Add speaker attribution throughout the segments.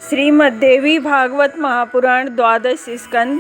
Speaker 1: श्रीमद् देवी भागवत महापुराण द्वादश स्कंद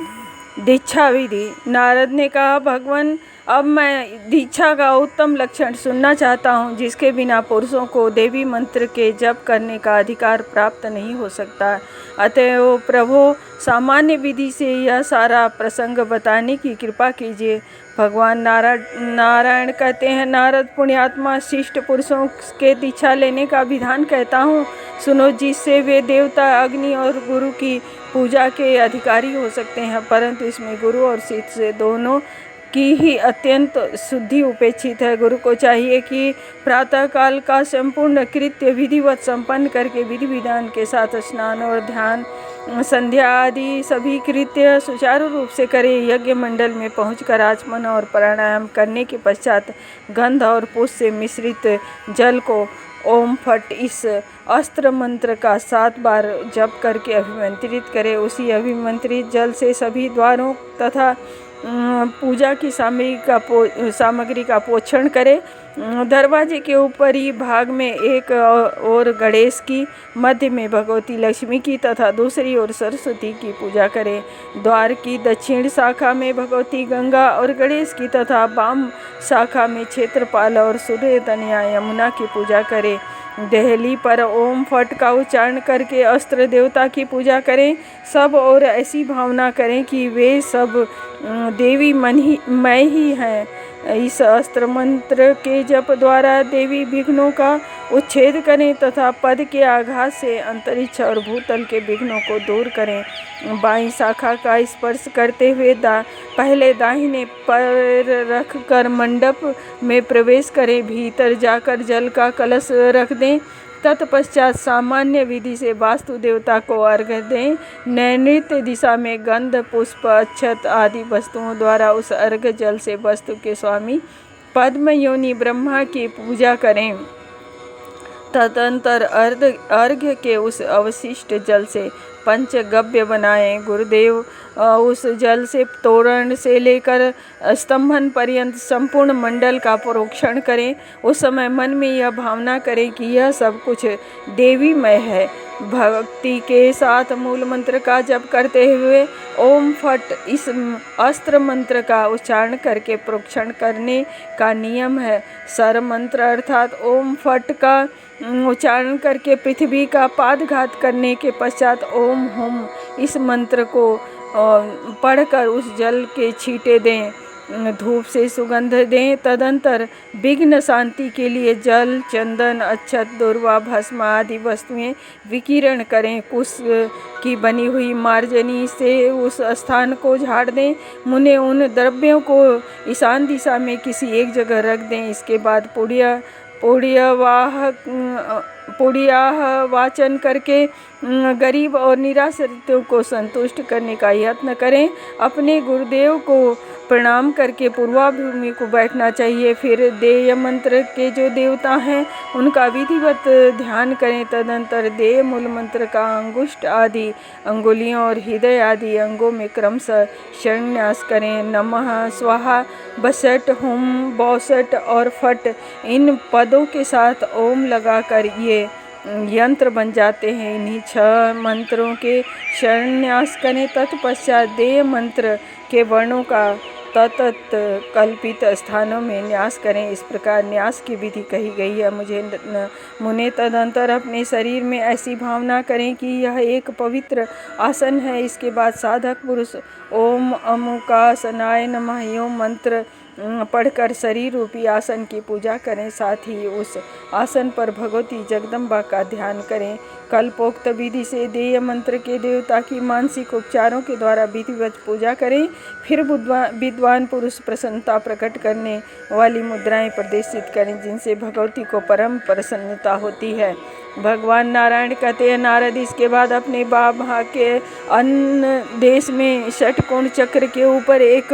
Speaker 1: दीक्षा विधि। नारद ने कहा, भगवान, अब मैं दीक्षा का उत्तम लक्षण सुनना चाहता हूँ, जिसके बिना पुरुषों को देवी मंत्र के जप करने का अधिकार प्राप्त नहीं हो सकता। अतएव प्रभु, सामान्य विधि से यह सारा प्रसंग बताने की कृपा कीजिए। भगवान नारायण कहते हैं, नारद पुण्यात्मा, शिष्ट पुरुषों के दीक्षा लेने का विधान कहता हूँ, सुनो, जिससे वे देवता, अग्नि और गुरु की पूजा के अधिकारी हो सकते हैं। परंतु इसमें गुरु और शिष्य दोनों की ही अत्यंत शुद्धि उपेक्षित है। गुरु को चाहिए कि प्रातःकाल का संपूर्ण कृत्य विधिवत संपन्न करके विधि विधान के साथ स्नान और ध्यान, संध्या आदि सभी कृत्य सुचारू रूप से करे। यज्ञ मंडल में पहुंचकर आचमन और प्राणायाम करने के पश्चात गंध और पुष्प से मिश्रित जल को ओम फट इस अस्त्र मंत्र का 7 बार जप करके अभिमंत्रित करे। उसी अभिमंत्रित जल से सभी द्वारों तथा पूजा की सामग्री का पोषण करे। दरवाजे के ऊपरी भाग में एक ओर गणेश की, मध्य में भगवती लक्ष्मी की तथा दूसरी ओर सरस्वती की पूजा करे। द्वार की दक्षिण शाखा में भगवती गंगा और गणेश की तथा वाम शाखा में क्षेत्रपाल और सूर्य तनया यमुना की पूजा करे। देहली पर ओम फट का उच्चारण करके अस्त्र देवता की पूजा करें। सब और ऐसी भावना करें कि वे सब देवी मय ही हैं। इस अस्त्र मंत्र के जप द्वारा देवी विघ्नों का उच्छेद करें तथा पद के आघात से अंतरिक्ष और भूतल के विघ्नों को दूर करें। बाईं शाखा का स्पर्श करते हुए पहले दाहिने पैर रख कर मंडप में प्रवेश करें। भीतर जाकर जल का कलश रख दें। तत्पश्चात सामान्य विधि से वास्तु देवता को अर्घ्य दें। नैऋत्य दिशा में गंध, पुष्प, अक्षत आदि वस्तुओं द्वारा उस अर्घ्य जल से वस्तु के स्वामी पद्म योनि ब्रह्मा की पूजा करें। तदंतर अर्घ्य के उस अवशिष्ट जल से पंचगव्य बनाएं। गुरुदेव उस जल से तोरण से लेकर स्तंभन पर्यंत संपूर्ण मंडल का प्रोक्षण करें। उस समय मन में यह भावना करें कि यह सब कुछ देवीमय है। भक्ति के साथ मूल मंत्र का जप करते हुए ओम फट इस अस्त्र मंत्र का उच्चारण करके प्रोक्षण करने का नियम है। सर मंत्र अर्थात ओम फट का उच्चारण करके पृथ्वी का पादघात करने के पश्चात ओम हुम इस मंत्र को पढ़कर उस जल के छींटे दें। धूप से सुगंध दें। तदंतर विघ्न शांति के लिए जल, चंदन, अक्षत, दूर्वा, भस्म आदि वस्तुएं विकीर्ण करें। कुश की बनी हुई मार्जनी से उस स्थान को झाड़ दें। मुने उन द्रव्यों को ईशान दिशा में किसी एक जगह रख दें। इसके बाद पुड़ियाह वाचन करके गरीब और निराश्रितों को संतुष्ट करने का यत्न करें। अपने गुरुदेव को प्रणाम करके पूर्वाभिमुखी को बैठना चाहिए। फिर देय मंत्र के जो देवता हैं उनका विधिवत ध्यान करें। तदंतर देय मूल मंत्र का अंगुष्ठ आदि अंगुलियों और हृदय आदि अंगों में क्रमशः शिरोन्यास करें। नमः, स्वाहा, बसट, हुम, बौसट और फट इन पदों के साथ ओम लगाकर ये यंत्र बन जाते हैं। इन्हीं 6 मंत्रों के शिरोन्यास करें। तत्पश्चात देय मंत्र के वर्णों का तत्त कल्पित स्थानों में न्यास करें। इस प्रकार न्यास की विधि कही गई है। मुने तदंतर अपने शरीर में ऐसी भावना करें कि यह एक पवित्र आसन है। इसके बाद साधक पुरुष ओम अमुकासनाय नमः एवं मंत्र पढ़कर शरीर रूपी आसन की पूजा करें। साथ ही उस आसन पर भगवती जगदम्बा का ध्यान करें। कल्पोक्त विधि से देय मंत्र के देवता की मानसिक उपचारों के द्वारा विधिवत पूजा करें। फिर विद्वान पुरुष प्रसन्नता प्रकट करने वाली मुद्राएं प्रदर्शित करें, जिनसे भगवती को परम प्रसन्नता होती है। भगवान नारायण कहते हैं, नारद इसके बाद अपने बाबा के अन्य देश में षटकोण चक्र के ऊपर एक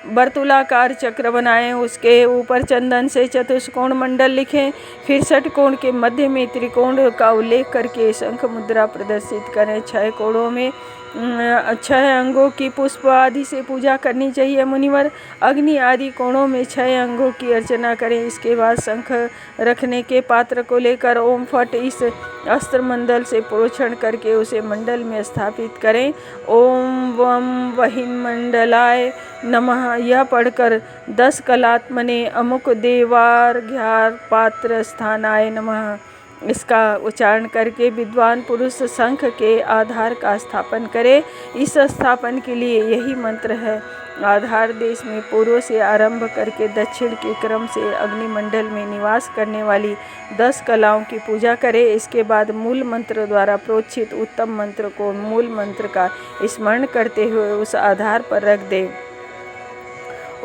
Speaker 1: वर्तुलाकार चक्र बनाएं। उसके ऊपर चंदन से चतुष्कोण मंडल लिखें। फिर षटकोण के मध्य में त्रिकोण का उल्लेख करके शंख मुद्रा प्रदर्शित करें। 6 कोणों में 6 अंगों की पुष्प आदि से पूजा करनी चाहिए। मुनिवर अग्नि आदि कोणों में 6 अंगों की अर्चना करें। इसके बाद शंख रखने के पात्र को लेकर ओम फट इस अस्त्र मंडल से प्रोक्षण करके उसे मंडल में स्थापित करें। ओम वम वहिन मंडलाय नमः यह पढ़कर 10 कलात्मने अमुक देवार्घ्यार पात्र स्थानाय नमः इसका उच्चारण करके विद्वान पुरुष शंख के आधार का स्थापन करे। इस स्थापन के लिए यही मंत्र है। आधार देश में पूर्व से आरंभ करके दक्षिण के क्रम से अग्निमंडल में निवास करने वाली 10 कलाओं की पूजा करे। इसके बाद मूल मंत्र द्वारा प्रोक्षित उत्तम मंत्र को मूल मंत्र का स्मरण करते हुए उस आधार पर रख दे।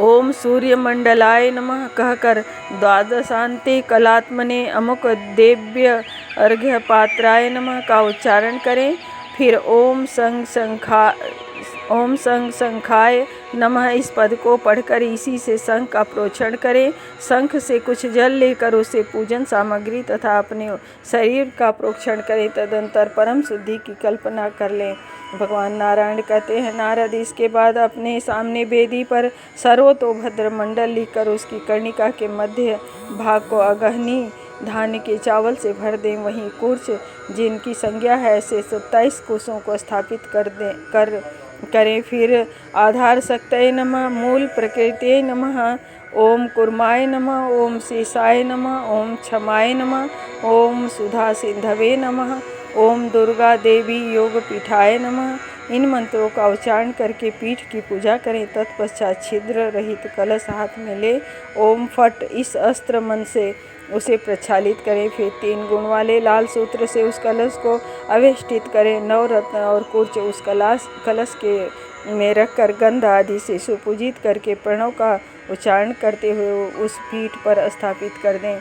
Speaker 1: ओम सूर्य मंडलाय नमः कहकर द्वादशांते कलात्मने अमुक देव्य अर्घ्य पात्राय नमः का उच्चारण करें। फिर ओम संग शंखाय नमः इस पद को पढ़कर इसी से शंख का प्रोक्षण करें। शंख से कुछ जल लेकर उसे पूजन सामग्री तथा अपने शरीर का प्रोक्षण करें। तदंतर परम शुद्धि की कल्पना कर लें। भगवान नारायण कहते हैं, नारद इसके बाद अपने सामने वेदी पर सर्वतोभद्र मंडल लिखकर उसकी कर्णिका के मध्य भाग को अगहनी धान्य के चावल से भर दें। वहीं कुर्च जिनकी संज्ञा है ऐसे 27 कुशों को स्थापित करें। फिर आधार शक्तये नमः, मूल प्रकृतये नमः, ओम कुर्माय नमः, ओम शेषाय नमः, ओम क्षमाय नमः, ओम सुधा सिंधवे नमः, ओम दुर्गा देवी योग पीठाय नमः इन मंत्रों का उच्चारण करके पीठ की पूजा करें। तत्पश्चात छिद्र रहित कलश हाथ में ले ओम फट इस अस्त्र मन से उसे प्रक्षालित करें। फिर 3 गुण वाले लाल सूत्र से उस कलश को अवेष्टित करें। 9 रत्न और कुर्च उस कलश के में रखकर गंध आदि से सुपूजित करके प्रणव का उच्चारण करते हुए उस पीठ पर स्थापित कर दें।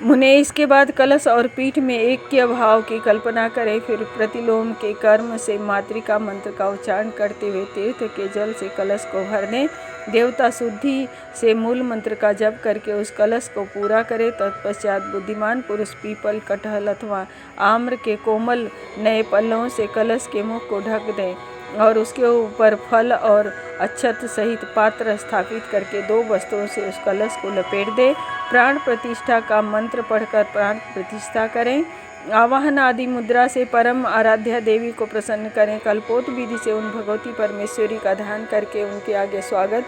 Speaker 1: मुने इसके बाद कलश और पीठ में ऐक्य भाव की कल्पना करें। फिर प्रतिलोम के कर्म से मातृका मंत्र का उच्चारण करते हुए तीर्थ के जल से कलश को भर दें। देवता शुद्धि से मूल मंत्र का जप करके उस कलश को पूरा करें। तत्पश्चात बुद्धिमान पुरुष पीपल, कटहल अथवा आम्र के कोमल नए पल्लवों से कलश के मुख को ढक दें और उसके ऊपर फल और अक्षत सहित पात्र स्थापित करके 2 वस्त्रों से उस कलश को लपेट दे। प्राण प्रतिष्ठा का मंत्र पढ़कर प्राण प्रतिष्ठा करें। आवाहन आदि मुद्रा से परम आराध्या देवी को प्रसन्न करें। कल्पोत विधि से उन भगवती परमेश्वरी का ध्यान करके उनके आगे स्वागत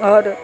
Speaker 1: और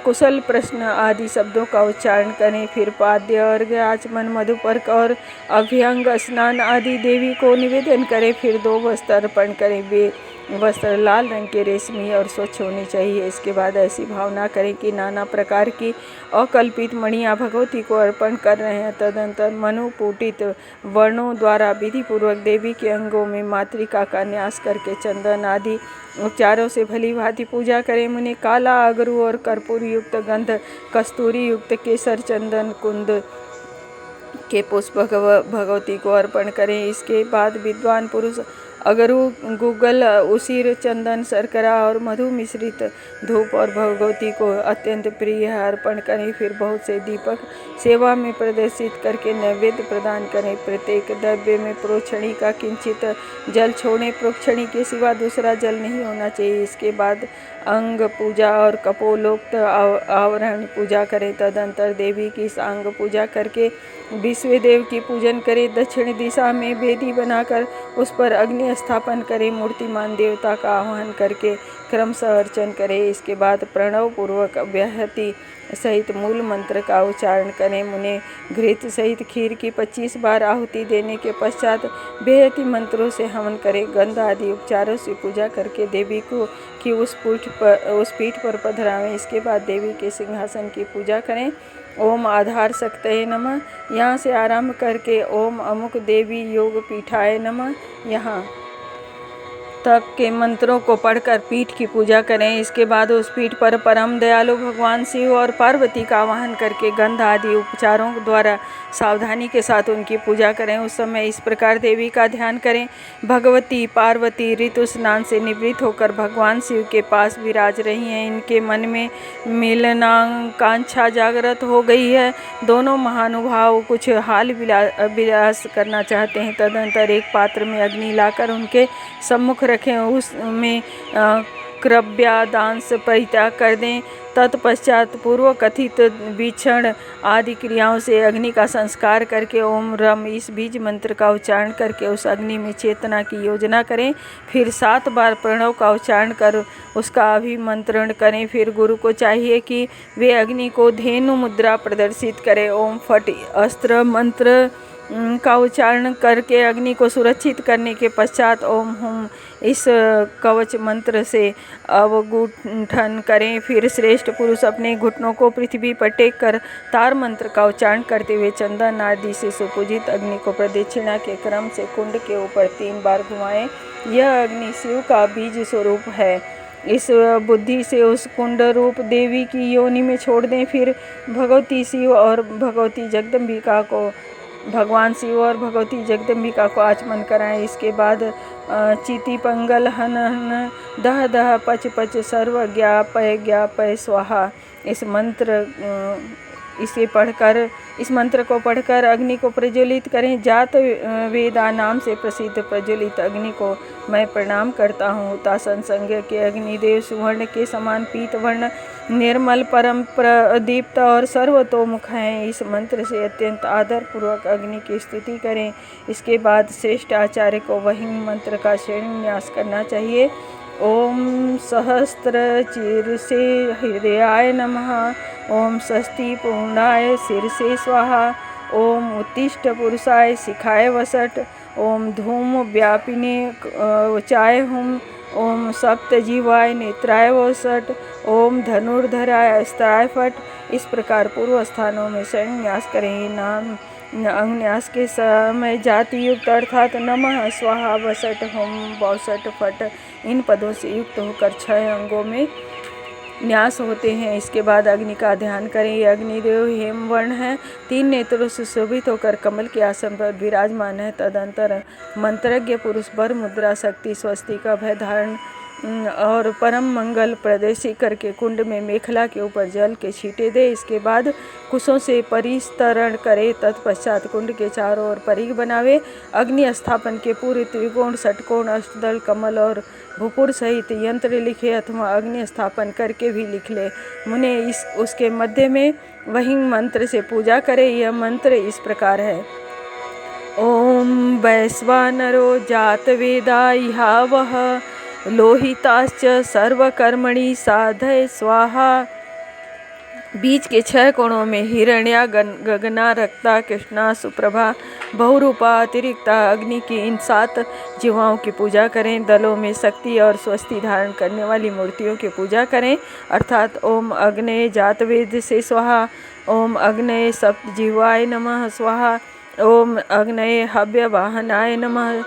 Speaker 1: कुशल प्रश्न आदि शब्दों का उच्चारण करें। फिर पाद्य अर्घ्य आचमन मधुपर्क और अभ्यंग स्नान आदि देवी को निवेदन करें। फिर 2 वस्त्र अर्पण करें। वे वस्त्र लाल रंग के रेशमी और स्वच्छ होने चाहिए। इसके बाद ऐसी भावना करें कि नाना प्रकार की अकल्पित मणियाँ भगवती को अर्पण कर रहे हैं। तदंतर मनुपूटित वर्णों द्वारा विधिपूर्वक देवी के अंगों में मातृका का न्यास करके चंदन आदि उपचारों से भली भांति पूजा करें। मुने काला अगरू और कर्पूर युक्त गंध, कस्तूरी युक्त केसर, चंदन, कुंद के पुष्प भगवती को अर्पण करें। इसके बाद विद्वान पुरुष अगरू, गुग्गल, उसीर, चंदन, शर्करा और मधु मिश्रित धूप और भगवती को अत्यंत प्रिय अर्पण करें। फिर बहुत से दीपक सेवा में प्रदर्शित करके नैवेद्य प्रदान करें। प्रत्येक द्रव्य में प्रोक्षणी का किंचित जल छोड़ें। प्रोक्षणी के सिवा दूसरा जल नहीं होना चाहिए। इसके बाद अंग पूजा और कपोलोक्त आवरण पूजा करें। तदंतर देवी की सांग पूजा करके विश्वदेव की पूजन करें। दक्षिण दिशा में वेदी बनाकर उस पर अग्नि स्थापन करें। मूर्तिमान देवता का आह्वान करके क्रमशः अर्चन करें। इसके बाद प्रणव पूर्वक व्याहति सहित मूल मंत्र का उच्चारण करें। मुने घृत सहित खीर की 25 बार आहुति देने के पश्चात बेहती मंत्रों से हवन करें। गंध आदि उपचारों से पूजा करके देवी को की उस पीठ पर पधरावें। इसके बाद देवी के सिंहासन की पूजा करें। ओम आधार शक्तये नमः यहाँ से आरंभ करके ओम अमुक देवी योग पीठाय नमः यहाँ तक के मंत्रों को पढ़कर पीठ की पूजा करें। इसके बाद उस पीठ पर परम दयालु भगवान शिव और पार्वती का आवाहन करके गंध आदि उपचारों द्वारा सावधानी के साथ उनकी पूजा करें। उस समय इस प्रकार देवी का ध्यान करें। भगवती पार्वती ऋतु स्नान से निवृत्त होकर भगवान शिव के पास विराज रही हैं। इनके मन में मिलनाकांक्षा जागृत हो गई है। दोनों महानुभाव कुछ हाल विलास करना चाहते हैं। तदंतर एक पात्र में अग्नि लाकर उनके सम्मुख रखें, उसमें क्रव्यादांश परित्याग कर दें। तत्पश्चात पूर्व कथित बीक्षण आदि क्रियाओं से अग्नि का संस्कार करके ओम रम इस बीज मंत्र का उच्चारण करके उस अग्नि में चेतना की योजना करें। फिर 7 बार प्रणव का उच्चारण कर उसका अभिमंत्रण करें। फिर गुरु को चाहिए कि वे अग्नि को धेनु मुद्रा प्रदर्शित करें। ओम फट अस्त्र मंत्र का उच्चारण करके अग्नि को सुरक्षित करने के पश्चात ओम हुम इस कवच मंत्र से अवगुंठन करें। फिर श्रेष्ठ पुरुष अपने घुटनों को पृथ्वी पर टेक कर तार मंत्र का उच्चारण करते हुए चंदन आदि से सुपूजित अग्नि को प्रदक्षिणा के क्रम से कुंड के ऊपर 3 बार घुमाएं। यह अग्नि शिव का बीज स्वरूप है। इस बुद्धि से उस कुंड रूप देवी की योनि में छोड़ दें। फिर भगवती शिव और भगवती जगदम्बिका को भगवान शिव और भगवती जगदम्बिका को आचमन कराएं। इसके बाद चिति पंगल हन हन दह दह पच पच सर्व ज्ञापय स्वाहा इस मंत्र को पढ़कर अग्नि को प्रज्वलित करें। जात वेदा नाम से प्रसिद्ध प्रज्वलित अग्नि को मैं प्रणाम करता हूँ। हुतासन संज्ञ के अग्निदेव सुवर्ण के समान पीत वर्ण निर्मल परम प्रदीप्त और सर्वतोमुख हैं। इस मंत्र से अत्यंत आदर पूर्वक अग्नि की स्तुति करें। इसके बाद श्रेष्ठ आचार्य को वही मंत्र का श्रेणीन्यास करना चाहिए। ओम सहस्त्र शीर्षे हृदयाय नमः। ओम षष्ठी पूर्णाय शीर्षे स्वाहा। ओम उत्तिष्ठ पुरुषाय शिखाय वसट। ओम धूम व्यापिने चाय हुम। ओम सप्तजीवाय नेत्राय वसट। ओम धनुर्धराय अस्त्राय फट। इस प्रकार पूर्व स्थानों में संन्यास करें। नाम अंगन्यास के समय जाति युक्त अर्थात नमः स्वाहा वसट होम बौसट फट इन पदों से युक्त होकर 6 अंगों में न्यास होते हैं। इसके बाद अग्नि का ध्यान करें। ये अग्निदेव हेमवर्ण है, 3 नेत्रों से शोभित होकर कमल के आसन पर विराजमान है। तदंतर मंत्रज्ञ पुरुष वर मुद्रा शक्ति स्वस्ति का भय धारण और परम मंगल प्रदर्शित करके कुंड में मेखला के ऊपर जल के छींटे दे। इसके बाद कुशों से परिस्तरण करे। तत्पश्चात कुंड के चारों ओर परिघ बनावे। अग्नि स्थापन के पूरे त्रिकोण षटकोण अष्टदल कमल और भूपुर सहित यंत्र लिखे अथवा अग्नि स्थापन करके भी लिख ले। मुने उसके मध्य में वही मंत्र से पूजा करे। यह मंत्र इस प्रकार है। ओम वैश्वानरो जात वेदा इहावः लोहिताश्च सर्वकर्मणि साधय स्वाहा। बीच के 6 कोणों में हिरण्या गगना रक्ता कृष्णा सुप्रभा बहुरूपा अतिरिक्ता अग्नि की इन 7 जीवाओं की पूजा करें। दलों में शक्ति और स्वस्ति धारण करने वाली मूर्तियों की पूजा करें अर्थात ओम अग्नये जातवेद से स्वाहा। ओम अग्नये सप्तजीवाय नमः स्वाहा। ओम अग्नये हव्य वाहनाय नमः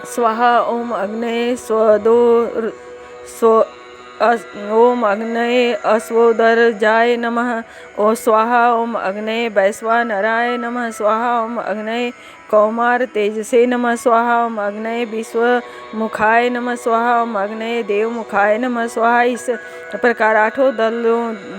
Speaker 1: स्वाहा। ओम अग्नये ओम अग्नये अश्वोदरजाय नमः ओ स्वाहा। ओम अग्नये वैश्वानराय नमः स्वाहा। ओम अग्नये कौमार तेजसे नमः स्वाहा। ओम अग्नये विश्वमुखाय नमः स्वाहा। ओम अग्नये देवमुखाय नमः स्वाहा। इस प्रकार 8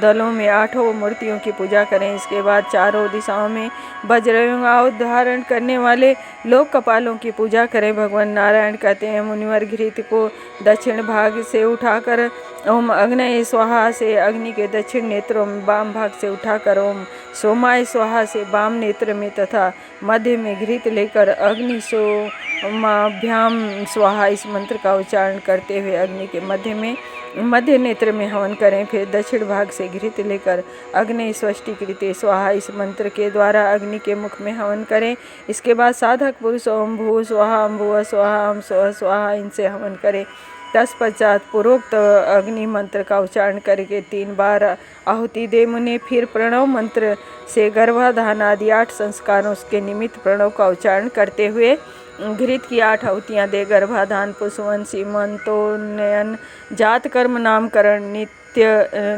Speaker 1: दलों में 8 मूर्तियों की पूजा करें। इसके बाद चारों दिशाओं में वज्रयुंगाव धारण करने वाले लोक कपालों की पूजा करें। भगवान नारायण कहते हैं, मुनिवर घृत को दक्षिण भाग से उठाकर ओम अग्नये स्वाहा से अग्नि के दक्षिण नेत्रों में वाम भाग से उठाकर ओम सोमाय स्वाहा से वाम नेत्र में तथा मध्य में घृत लेकर अग्नि सोमाभ्याम स्वाहा इस मंत्र का उच्चारण करते हुए अग्नि के मध्य नेत्र में हवन करें। फिर दक्षिण भाग से घृत लेकर अग्नि स्वष्टिकृते स्वाहा इस मंत्र के द्वारा अग्नि के मुख में हवन करें। इसके बाद साधक पुरुष ओम भू स्वाहा ओम भुव स्वाहा ओम स्व स्वाहा इनसे हवन करें। तत्पश्चात पूर्वोक्त अग्नि मंत्र का उच्चारण करके 3 बार आहुति दे। मुने फिर प्रणव मंत्र से गर्भाधान आदि 8 संस्कारों के निमित्त प्रणव का उच्चारण करते हुए घृत की 8 आहुतियाँ दे। गर्भाधान पुष्पवन सीमंतोन्नयन जात कर्म नामकरण नित्य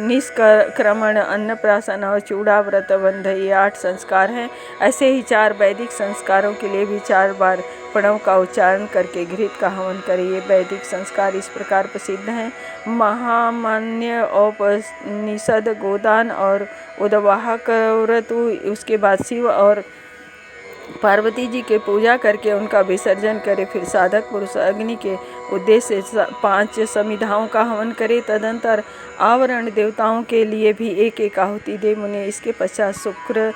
Speaker 1: निष्क्रमण अन्नप्राशन और चूड़ा व्रत बंध ये 8 संस्कार हैं। ऐसे ही 4 वैदिक संस्कारों के लिए भी 4 बार प्रणव का उच्चारण करके घृत का हवन करिए। वैदिक संस्कार इस प्रकार प्रसिद्ध हैं। महामान्य औपनिषद गोदान और उद्वाहक व्रत। उसके बाद शिव और पार्वती जी के पूजा करके उनका विसर्जन करे। फिर साधक पुरुष अग्नि के उद्देश्य से 5 समिधाओं का हवन करे। तदंतर आवरण देवताओं के लिए भी एक आहुति दे मुने। इसके पश्चात शुक्र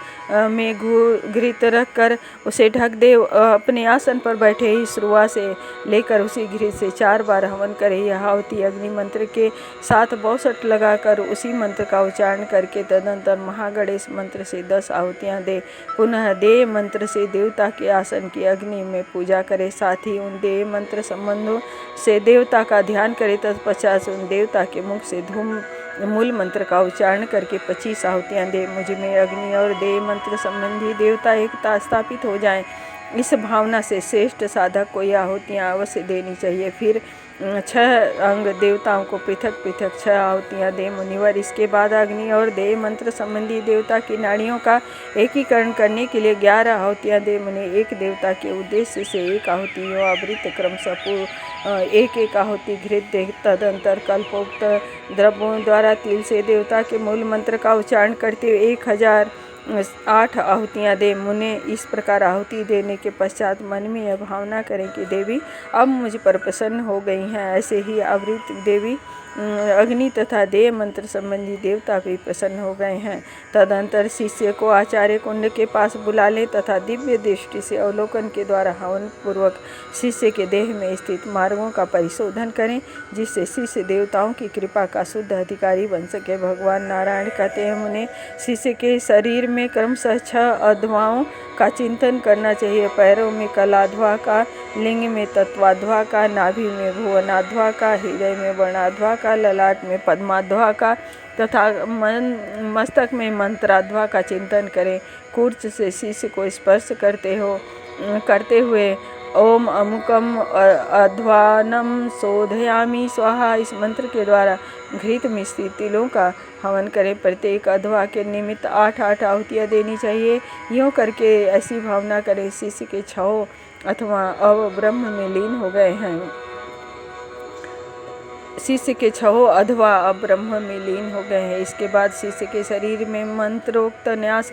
Speaker 1: में घृत रख कर उसे ढक दे। अपने आसन पर बैठे ही शुरुआत से लेकर उसी घृत से 4 बार हवन करे। यह आहुति अग्नि मंत्र के साथ 62 लगाकर उसी मंत्र का उच्चारण करके तदंतर महागणेश मंत्र से 10 आहुतियाँ दे। पुनः देय मंत्र से देवता के आसन की अग्नि में पूजा करे। साथ ही उन देय मंत्र संबंधों से देवता का ध्यान करे। तत्पश्चात उन देवता के मुख से धूम मूल मंत्र का उच्चारण करके 25 आहुतियाँ दे। मुझ में अग्नि और देय मंत्र संबंधी देवता एकता स्थापित हो जाए, इस भावना से श्रेष्ठ साधक को यह आहुतियाँ अवश्य देनी चाहिए। फिर 6 अंग देवताओं को पृथक पृथक 6 आहुतियाँ दे मुनिवर। इसके बाद अग्नि और देय मंत्र संबंधी देवता की नाड़ियों का एकीकरण करने के लिए 11 आहुतियाँ दे मुनि। एक देवता के उद्देश्य से 1 आहुति यो आवृत क्रमशः 1 आहुति घृत दे। तदंतर कल्पोक्त द्रव्यों द्वारा तिल से देवता के मूल मंत्र का उच्चारण करते हुए 1008 आहुतियाँ दे मुने। इस प्रकार आहुति देने के पश्चात मन में यह भावना करें कि देवी अब मुझ पर प्रसन्न हो गई हैं। ऐसे ही आवृत देवी अग्नि तथा देय मंत्र संबंधी देवता भी प्रसन्न हो गए हैं। तदंतर शिष्य को आचार्य कुंड के पास बुला ले तथा दिव्य दृष्टि से अवलोकन के द्वारा हवन पूर्वक शिष्य के देह में स्थित मार्गों का परिशोधन करें, जिससे शिष्य देवताओं की कृपा का शुद्ध अधिकारी बन सके। भगवान नारायण कहते हैं उन्हें शिष्य के शरीर में क्रमशः 6 अध्वाओं का चिंतन करना चाहिए। पैरों में कलाध्वा का, लिंग में तत्वाध्वा का, नाभि में भुवनाध्वा का, हृदय में वर्णाध्वा का, ललाट में पद्माध्वा का तथा मस्तक में मंत्राध्वा का चिंतन करें। कूर्च से शिष्य को स्पर्श करते हुए ओम अमुकम अध्वानम शोधयामी स्वाहा इस मंत्र के द्वारा घृत मिश्रित तिलों का हवन करें। प्रत्येक अध्वा के निमित्त 8 आहुतियाँ देनी चाहिए। यूँ करके ऐसी भावना करें शिष्य के 6 अथवा अब ब्रह्म में लीन हो गए हैं। शिष्य के 6 अथवा अब ब्रह्म में लीन हो गए हैं। इसके बाद शिष्य के शरीर में मंत्रोक्त न्यास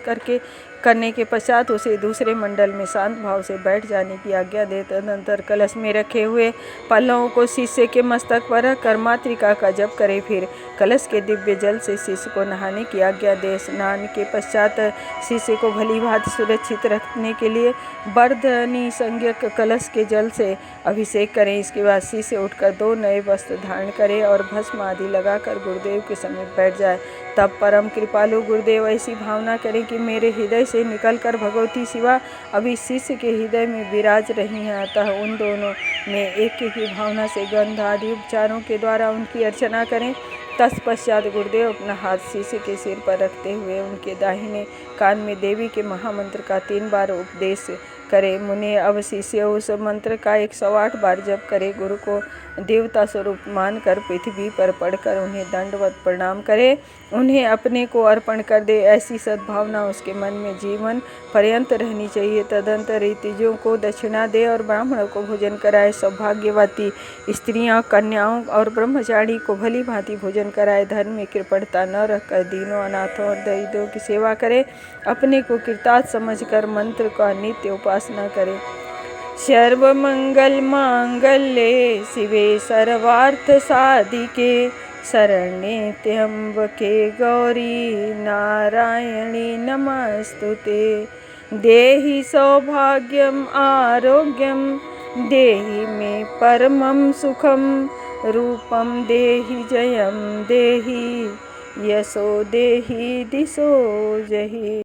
Speaker 1: करने के पश्चात उसे दूसरे मंडल में शांत भाव से बैठ जाने की आज्ञा दे। तदनंतर कलश में रखे हुए पल्लवों को शिष्य के मस्तक पर रख कर मातृका का जप करे। फिर कलश के दिव्य जल से शिष्य को नहाने की आज्ञा दे। स्नान के पश्चात शिष्य को भली भांति सुरक्षित रखने के लिए वर्धनी संज्ञक कलश के जल से अभिषेक करें। इसके बाद शिष्य उठकर 2 नए वस्त्र धारण करे और भस्म आदि लगाकर गुरुदेव के समीप बैठ जाए। तब परम कृपालु गुरुदेव ऐसी भावना करें कि मेरे हृदय से निकलकर भगवती शिवा अभी शिष्य के हृदय में विराज रही हैं। अतः उन दोनों में एक ही भावना से गंध आदि उपचारों के द्वारा उनकी अर्चना करें। तत्पश्चात गुरुदेव अपना हाथ शिष्य के सिर पर रखते हुए उनके दाहिने कान में देवी के महामंत्र का 3 बार उपदेश करे। मुनि अब शिष्य उस मंत्र का 108 बार जप करे। गुरु को देवता स्वरूप मानकर पृथ्वी पर पड़कर उन्हें दंडवत प्रणाम करे, उन्हें अपने को अर्पण कर दे। ऐसी सद्भावना उसके मन में जीवन पर्यंत रहनी चाहिए। तदंतर ऋतिजों को दक्षिणा दे और ब्राह्मणों को भोजन कराए। सौभाग्यवती स्त्रियां, कन्याओं और ब्रह्मचारी को भली भांति भोजन कराए। धर्म में कृपणता न रखकर दीनों, अनाथों और दरिद्रों की सेवा करे। अपने को कृतार्थ समझकर मंत्र का नित्य उपासना करे। सर्वमंगल मांगल्ये शिवे सर्वार्थ साधिके शरण्ये त्र्यंबके गौरी नारायणी नमस्तुते। देहि सौभाग्यम आरोग्यम देहि मे परमं सुखम रूपम देहि जयम देहि यशो देहि दिशो जहि।